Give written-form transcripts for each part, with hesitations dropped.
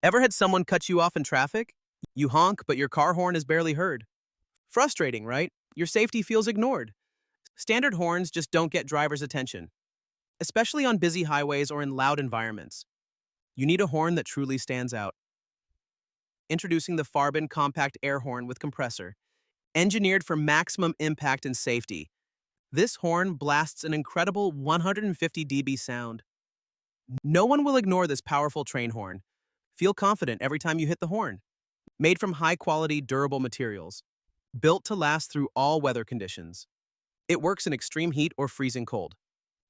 Ever had someone cut you off in traffic? You honk, but your car horn is barely heard. Frustrating, right? Your safety feels ignored. Standard horns just don't get drivers' attention, especially on busy highways or in loud environments. You need a horn that truly stands out. Introducing the FARBIN compact air horn with compressor, engineered for maximum impact and safety. This horn blasts an incredible 150 dB sound. No one will ignore this powerful train horn. Feel confident every time you hit the horn. Made from high-quality, durable materials, built to last through all weather conditions. It works in extreme heat or freezing cold.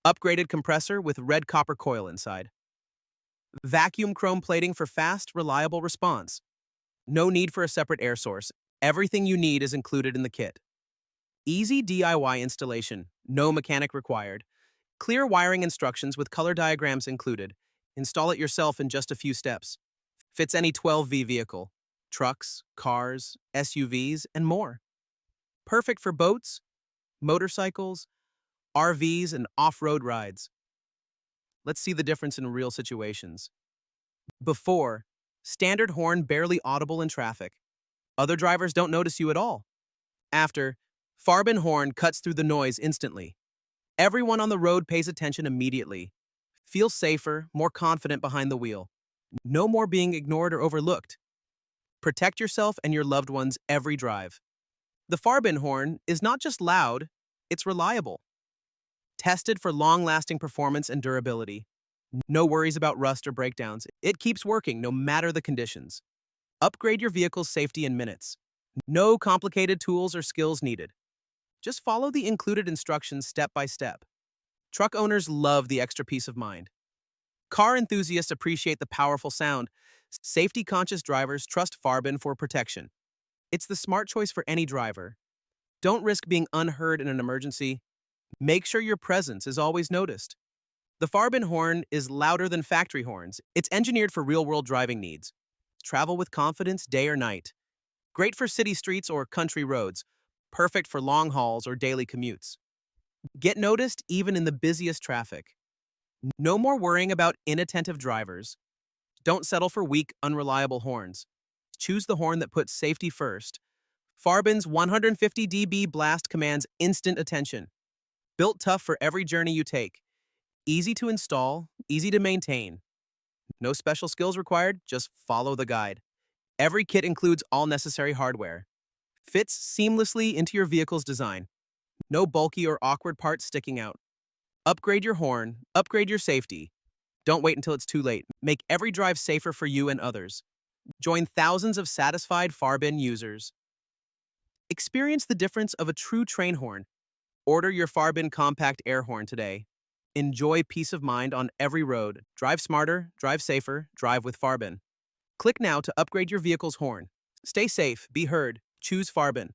Upgraded compressor with red copper coil inside. Vacuum chrome plating for fast, reliable response. No need for a separate air source. Everything you need is included in the kit. Easy DIY installation, no mechanic required. Clear wiring instructions with color diagrams included. Install it yourself in just a few steps. Fits any 12V vehicle, trucks, cars, SUVs, and more. Perfect for boats, motorcycles, RVs, and off-road rides. Let's see the difference in real situations. Before, standard horn barely audible in traffic. Other drivers don't notice you at all. After, FARBIN horn cuts through the noise instantly. Everyone on the road pays attention immediately. Feel safer, more confident behind the wheel. No more being ignored or overlooked. Protect yourself and your loved ones every drive. The FARBIN horn is not just loud, it's reliable. Tested for long-lasting performance and durability. No worries about rust or breakdowns. It keeps working no matter the conditions. Upgrade your vehicle's safety in minutes. No complicated tools or skills needed. Just follow the included instructions step by step. Truck owners love the extra peace of mind. Car enthusiasts appreciate the powerful sound. Safety-conscious drivers trust FARBIN for protection. It's the smart choice for any driver. Don't risk being unheard in an emergency. Make sure your presence is always noticed. The FARBIN horn is louder than factory horns. It's engineered for real-world driving needs. Travel with confidence day or night. Great for city streets or country roads. Perfect for long hauls or daily commutes. Get noticed even in the busiest traffic. No more worrying about inattentive drivers. Don't settle for weak, unreliable horns. Choose the horn that puts safety first. FARBIN's 150 dB blast commands instant attention. Built tough for every journey you take. Easy to install, easy to maintain. No special skills required, just follow the guide. Every kit includes all necessary hardware. Fits seamlessly into your vehicle's design. No bulky or awkward parts sticking out. Upgrade your horn, upgrade your safety. Don't wait until it's too late. Make every drive safer for you and others. Join thousands of satisfied FARBIN users. Experience the difference of a true train horn. Order your FARBIN compact air horn today. Enjoy peace of mind on every road. Drive smarter, drive safer, drive with FARBIN. Click now to upgrade your vehicle's horn. Stay safe, be heard, choose FARBIN.